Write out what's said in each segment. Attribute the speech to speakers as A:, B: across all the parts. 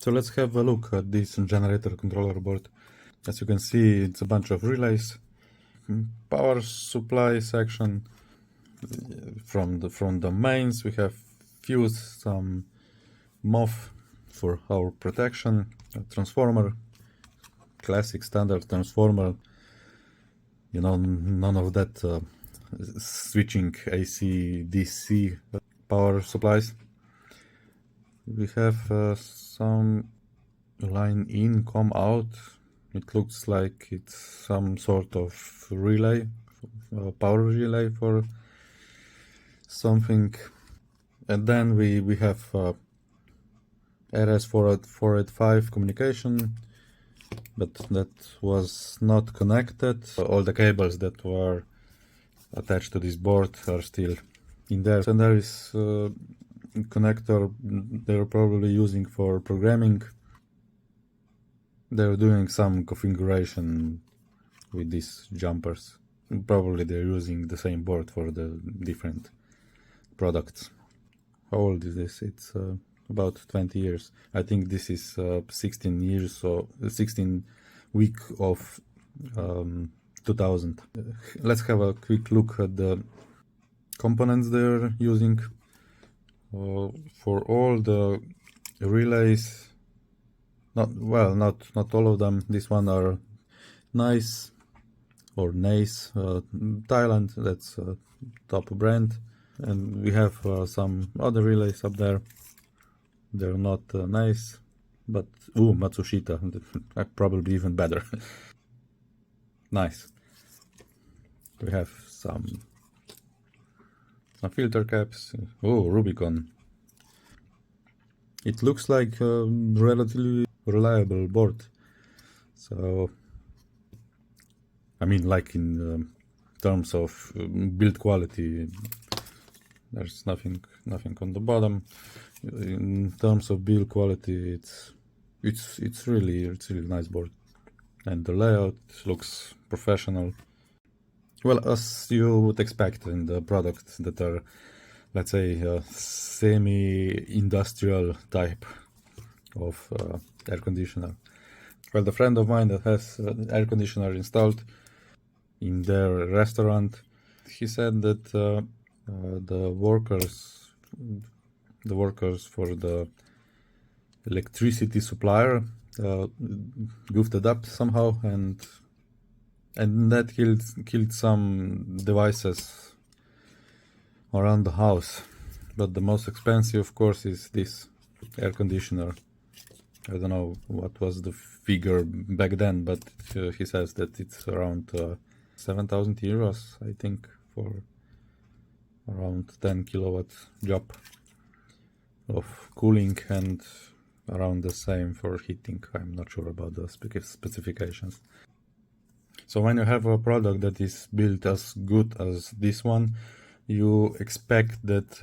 A: So let's have a look at this generator controller board. As you can see, it's a bunch of relays. Power supply section. From the mains we have fuse, some MOV for our protection, a transformer, classic standard transformer, you know, none of that switching AC DC power supplies. We have some line in, come out. It looks like it's some sort of relay, power relay for something. And then we have RS485 communication, but that was not connected. All the cables that were attached to this board are still in there. And there is a connector they're probably using for programming. They're doing some configuration with these jumpers. Probably they're using the same board for the different products. How old is this? It's about 20 years. I think this is 16 years or 16 week of 2000. Let's have a quick look at the components they're using. For all the relays, not all of them. This one are nice or nice Thailand. That's top brand. And we have some other relays up there. They're not nice, but Matsushita, probably even better. Nice. We have some filter caps. Rubicon. It looks like a relatively reliable board. So, I mean, like in terms of build quality, there's nothing on the bottom. In terms of build quality, it's really nice board, and the layout looks professional. Well, as you would expect in the products that are, let's say, semi-industrial type of air conditioner. Well, the friend of mine that has air conditioner installed in their restaurant, he said that the workers for the electricity supplier goofed it up somehow, and that killed some devices around the house. But the most expensive, of course, is this air conditioner. I don't know what was the figure back then, but he says that it's around 7,000 euros, I think, for around 10 kilowatt job of cooling, and around the same for heating. I'm not sure about the specifications. So when you have a product that is built as good as this one, you expect that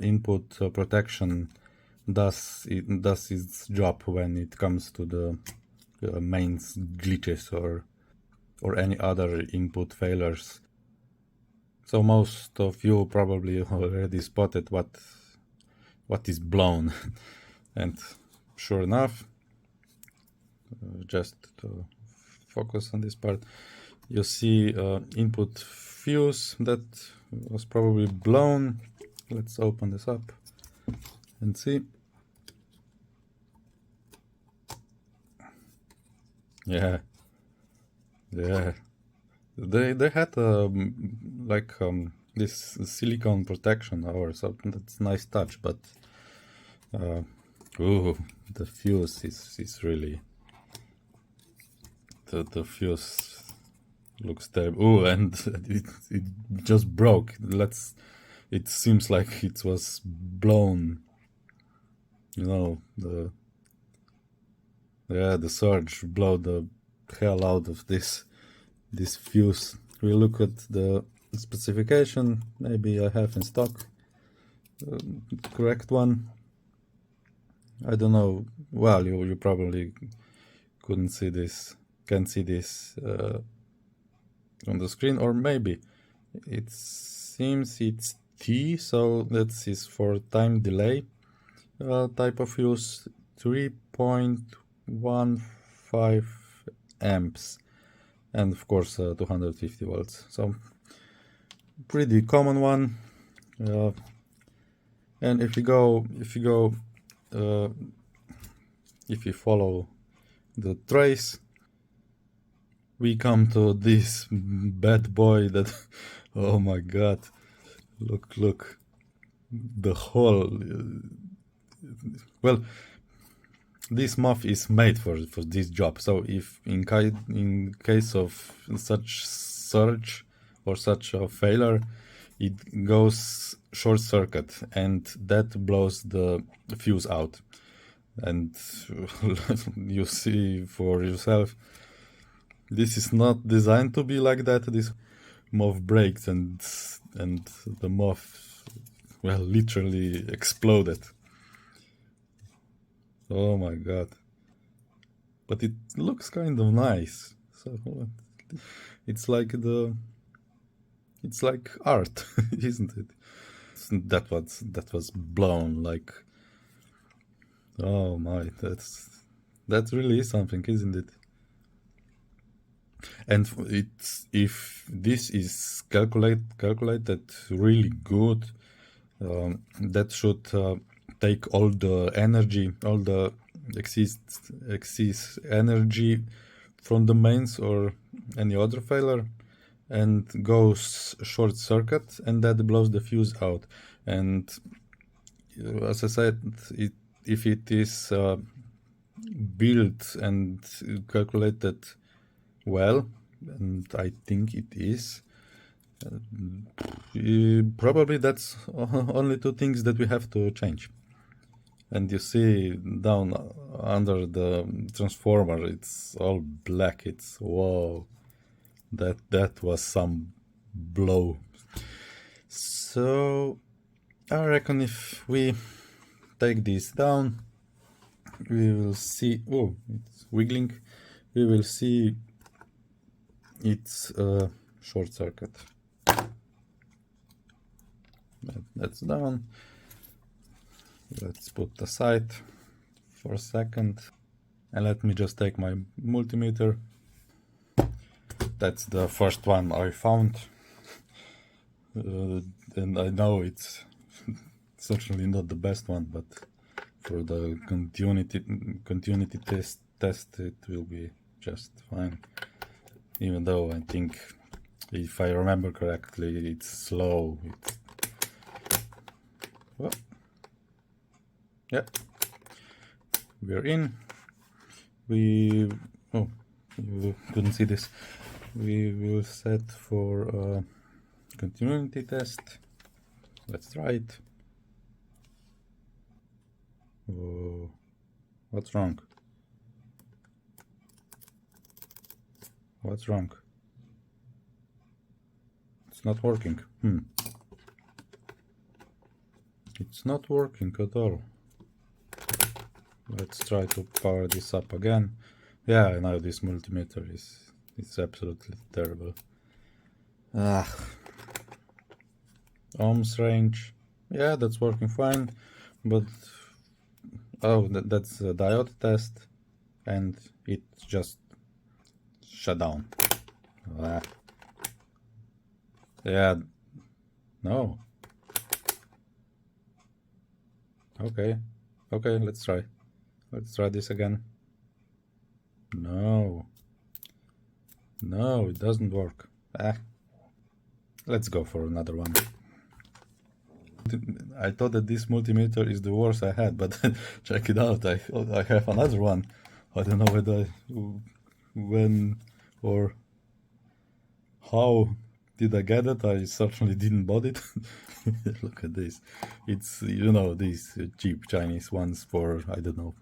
A: input protection does its job when it comes to the mains glitches or any other input failures. So most of you probably already spotted what is blown. And sure enough, just to focus on this part, you see input fuse that was probably blown. Let's open this up and see. Yeah. They had this silicone protection over, so that's nice touch, but the fuse is really, the fuse looks terrible. And it just broke. It seems like it was blown, you know, the surge blow the hell out of this fuse. We look at the specification. Maybe I have in stock the correct one. I don't know. Well, you probably can't see this on the screen, or maybe it seems it's T, so that is for time delay. type of fuse, 3.15 amps, and of course 250 volts. So pretty common one. And if you follow the trace, we come to this bad boy that, oh my god, look, the whole, well, this MOV is made for this job. So if in case of such surge or such a failure, it goes short circuit and that blows the fuse out. And you see for yourself, this is not designed to be like that. This MOV breaks and the MOV, well, literally exploded. Oh my god. But it looks kind of nice. So it's like art, isn't it? That was blown like, oh my, that really is something, isn't it? And if this is calculated really good, that should take all the energy, all the excess energy from the mains or any other failure, and goes short circuit, and that blows the fuse out. And as I said, if it is built and calculated well, and I think it is, probably that's only two things that we have to change. And you see down under the transformer, it's all black. It's, whoa, that was some blow. So I reckon if we take this down, we will see, oh, it's wiggling, we will see it's a short circuit. That's down. Let's put aside for a second, and let me just take my multimeter. That's the first one I found, and I know it's certainly not the best one, but for the continuity test it will be just fine. Even though I think, if I remember correctly, it's slow. Well, yeah, we're in. You couldn't see this. We will set for continuity test. Let's try it. Oh, what's wrong? What's wrong? It's not working. It's not working at all. Let's try to power this up again. Yeah, now this multimeter is absolutely terrible. Ohms range. Yeah, that's working fine, but oh, that's a diode test, and it just shut down. Yeah, no. Okay, let's try this again. No, it doesn't work. Let's go for another one. I thought that this multimeter is the worst I had, but check it out, I have another one. I don't know whether when or how did I get it. I certainly didn't bought it. Look at this. It's, you know, these cheap Chinese ones for, I don't know,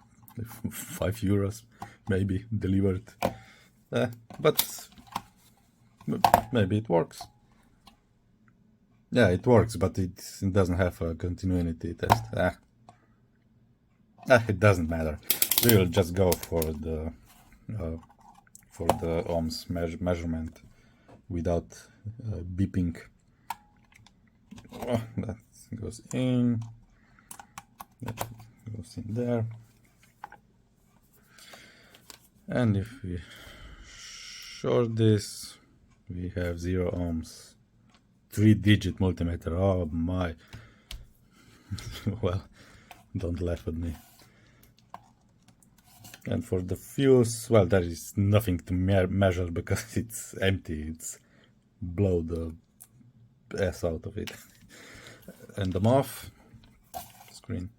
A: 5 euros maybe delivered. But maybe it works. Yeah, it works, but it doesn't have a continuity test. It doesn't matter. We will just go for the ohms measurement without beeping. That goes in. goes in there. And if we short this, we have 0 ohms. 3-digit multimeter. Oh my. Well, don't laugh at me. And for the fuse, well, there is nothing to measure because it's empty. It's blow the ass out of it. And the MOV screen.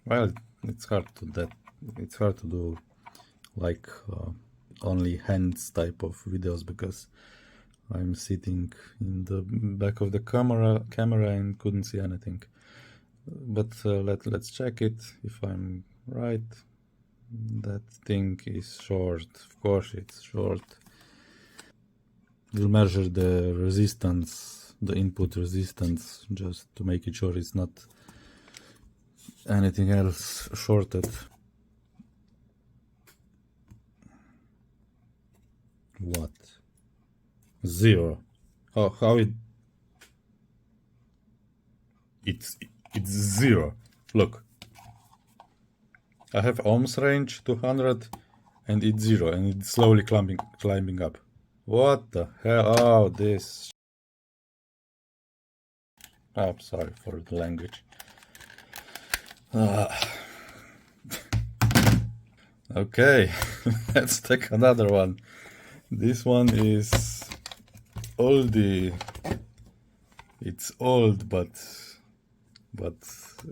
A: Well, it's hard to do like only hands type of videos because I'm sitting in the back of the camera and couldn't see anything. But let's check it if I'm right. That thing is short. Of course it's short. We'll measure the resistance, the input resistance, just to make it sure it's not anything else shorted. What? 0. How it's 0. Look, I have ohms range 200 and it's 0 and it's slowly climbing up. What the hell? Oh, this. I'm sorry for the language. Okay, let's take another one. This one is oldie. It's old but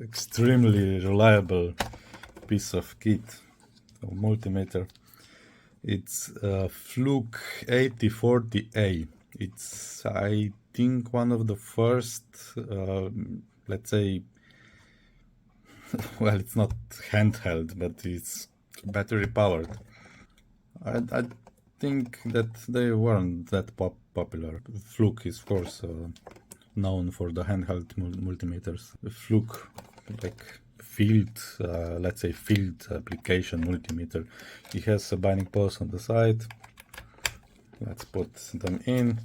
A: extremely reliable piece of kit or multimeter. It's a FLUKE 8040A. It's, I think, one of the first, let's say, well, it's not handheld, but it's battery powered. I think that they weren't that popular. FLUKE is, of course, known for the handheld multimeters. FLUKE, like field, let's say field application multimeter. It has a binding post on the side. Let's put them in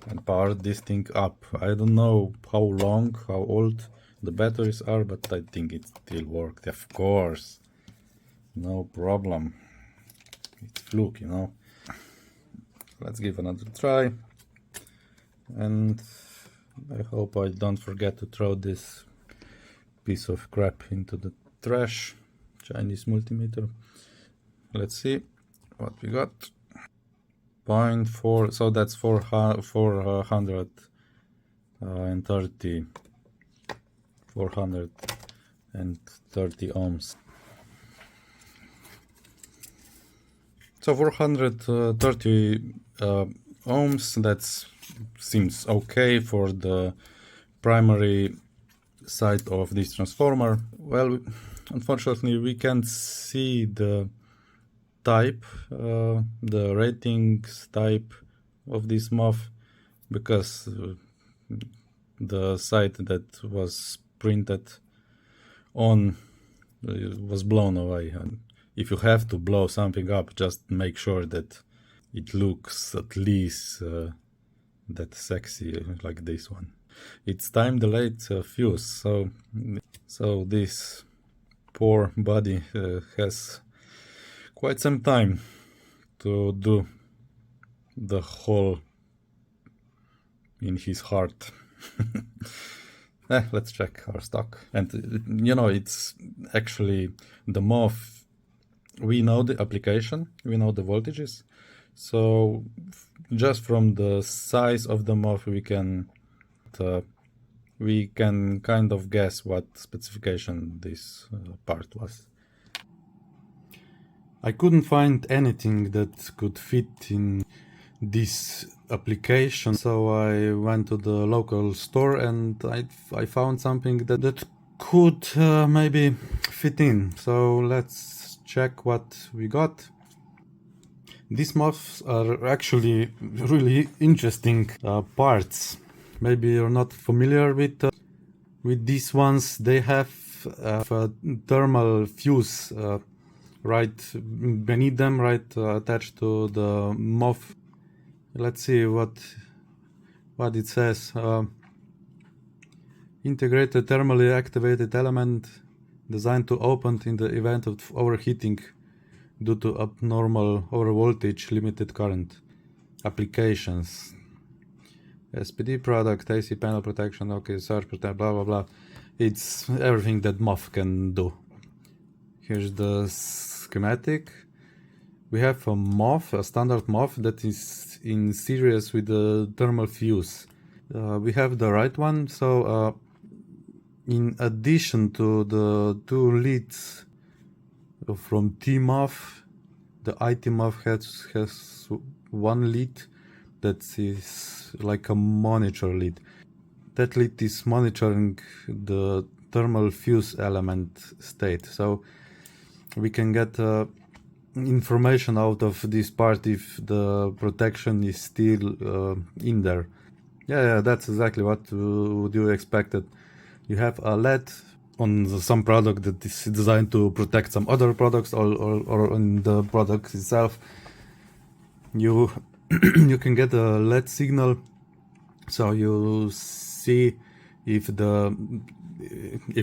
A: and power this thing up. I don't know how long, how old the batteries are, but I think it still worked. Of course, no problem. It's FLUKE, you know. Let's give another try, and I hope I don't forget to throw this piece of crap into the trash. Chinese multimeter. Let's see what we got. 0.4, so that's 430 ohms. So 430 ohms, that seems okay for the primary side of this transformer. Well, unfortunately we can't see the type, the ratings type of this MOV because the site that was printed on was blown away. And if you have to blow something up, just make sure that it looks at least that sexy like this one. It's time delayed fuse, so this poor body has quite some time to do the hole in his heart. Let's check our stock. And you know, it's actually the MOV. We know the application, we know the voltages, so just from the size of the MOV we can kind of guess what specification this part was. I couldn't find anything that could fit in this application, so I went to the local store and I found something that could maybe fit in. So let's check what we got. These MOVs are actually really interesting parts. Maybe you're not familiar with these ones. They have a thermal fuse right beneath them, right attached to the MOV. Let's see what it says. Integrate a thermally activated element designed to open in the event of overheating due to abnormal overvoltage limited current. Applications. SPD product, AC panel protection, okay, surge protection, blah blah blah. It's everything that MOV can do. Here's the schematic. We have a MOV, a standard MOV that is in series with the thermal fuse. We have the right one, so in addition to the two leads from TMOV, the iTMOV has one lead that is like a monitor lead. That lead is monitoring the thermal fuse element state, so we can get information out of this part if the protection is still in there. Yeah, that's exactly what would you expected. You have a LED on some product that is designed to protect some other products, or on the product itself. You you can get a LED signal, so you see if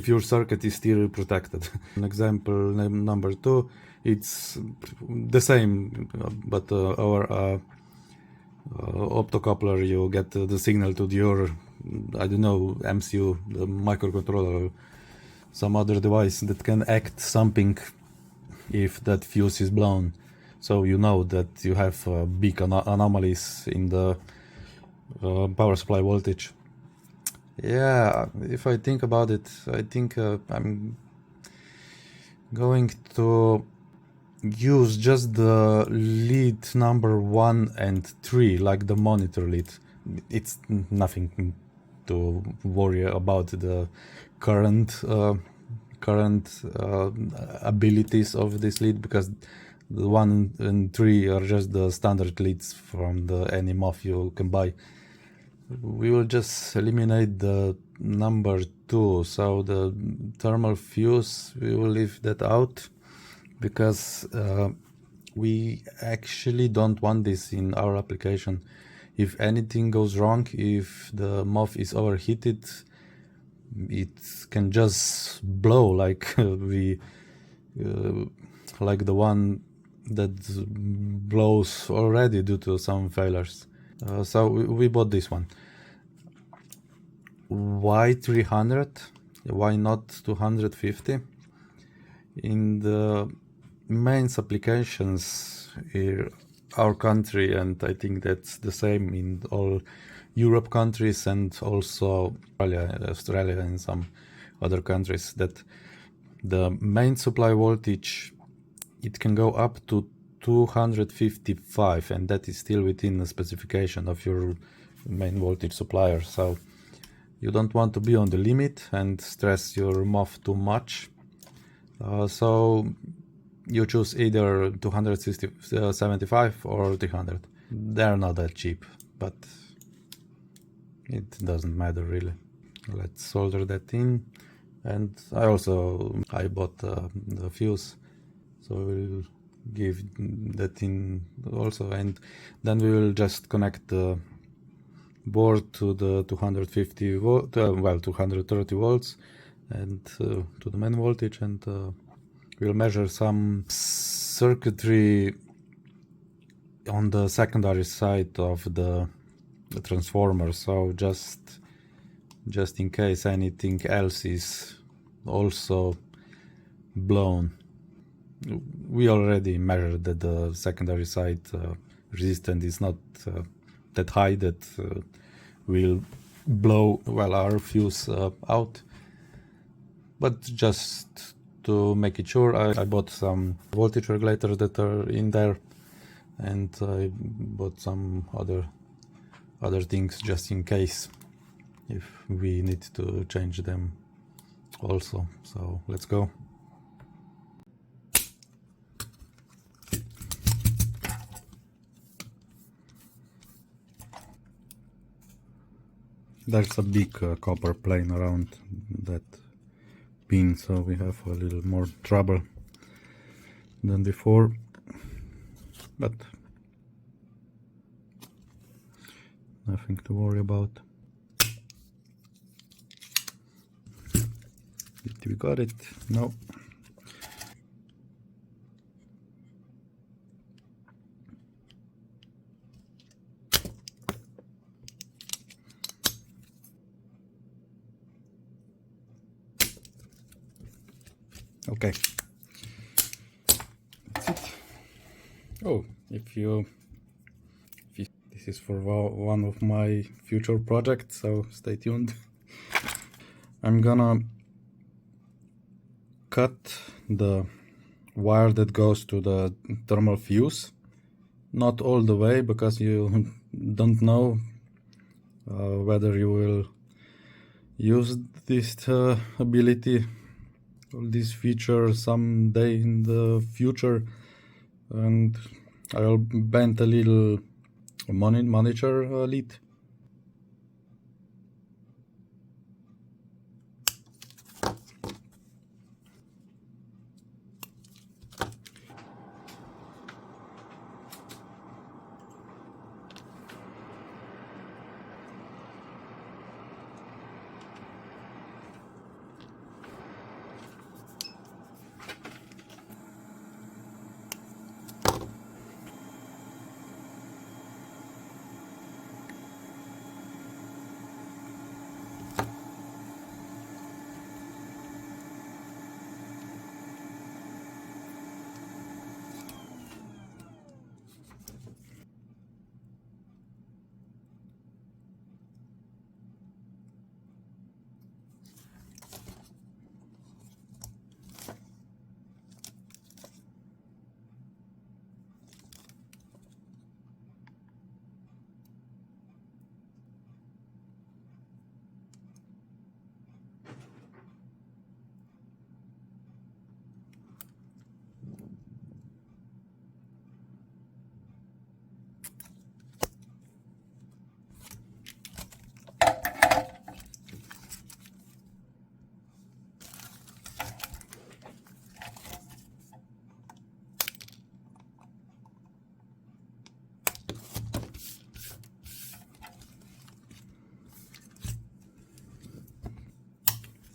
A: your circuit is still protected. An example number 2, it's the same, but our optocoupler, you get the signal to your, I don't know, MCU, the microcontroller, or some other device that can act something if that fuse is blown. So you know that you have big anomalies in the power supply voltage. Yeah, if I think about it, I think I'm going to use just the lead number 1 and 3, like the monitor lead. It's nothing to worry about the current abilities of this lead, because the 1 and 3 are just the standard leads from any MOV you can buy. We will just eliminate the number 2, so the thermal fuse, we will leave that out, because we actually don't want this in our application. If anything goes wrong, if the MOV is overheated, it can just blow like like the one that blows already due to some failures. So we bought this one. Why 300? Why not 250? In the main applications in our country, and I think that's the same in all Europe countries and also Australia and some other countries, that the main supply voltage, it can go up to 255, and that is still within the specification of your main voltage supplier. So you don't want to be on the limit and stress your MOV too much. So you choose either 275 or 300. They're not that cheap, but it doesn't matter really. Let's solder that in. And I bought the fuse, so we'll give that in also, and then we will just connect the board to the 250 volt, 230 volts, and to the main voltage, and we'll measure some circuitry on the secondary side of the transformer. So just in case anything else is also blown. We already measured that the secondary side resistance is not that high that will blow our fuse out. But just to make it sure, I bought some voltage regulators that are in there, and I bought some other things just in case if we need to change them also. So let's go. There's a big copper plane around that pin, so we have a little more trouble than before, but nothing to worry about. Did we got it? No. Okay. That's it. Oh, if you this is for one of my future projects, so stay tuned. I'm gonna cut the wire that goes to the thermal fuse, not all the way, because you don't know whether you will use this ability or this feature someday in the future, and I'll bend a little monitor lead.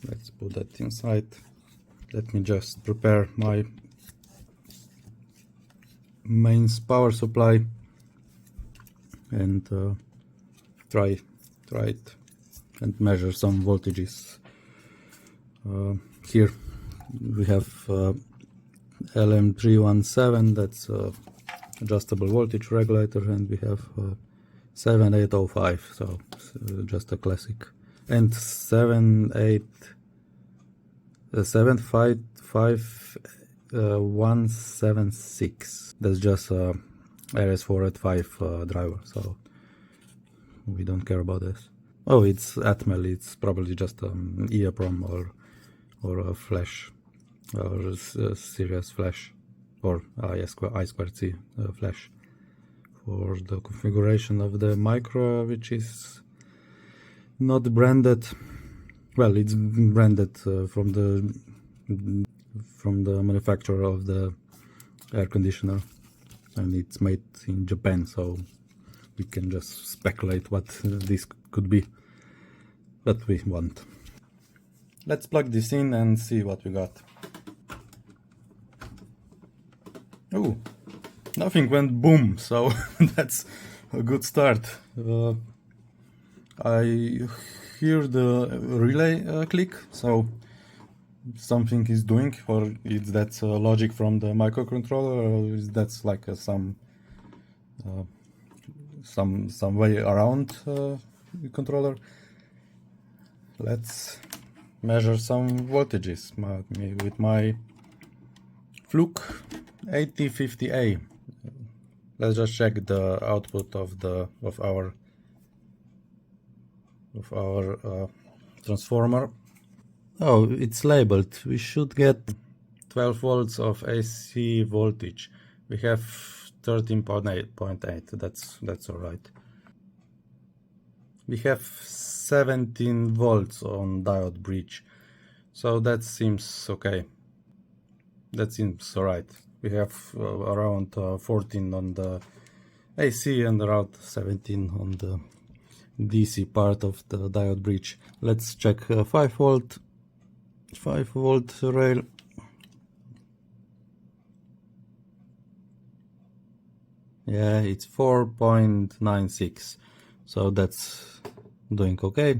A: Let's put that inside. Let me just prepare my mains power supply and try it and measure some voltages. Here we have LM317, that's adjustable voltage regulator, and we have 7805, so just a classic, and 75176, that's just a RS485 driver, so we don't care about this. Oh, it's Atmel, it's probably just an EEPROM or a flash, or a serious flash, or I2C flash for the configuration of the micro, which is not branded. Well, it's branded from the manufacturer of the air conditioner, and it's made in Japan, so we can just speculate what this could be, but we won't. Let's plug this in and see what we got. Oh, nothing went boom, so that's a good start. I hear the relay click, so something is doing, or is that logic from the microcontroller, or is that like some way around the controller. Let's measure some voltages with my FLUKE 8050A. Let's just check the output of our transformer. Oh, it's labeled. We should get 12 volts of AC voltage. We have 13.8. That's all right. We have 17 volts on diode bridge, so that seems okay. That seems alright. We have around 14 on the AC and around 17 on the DC part of the diode bridge. Let's check 5 volt. 5-volt rail. Yeah, it's 4.96, so that's doing okay.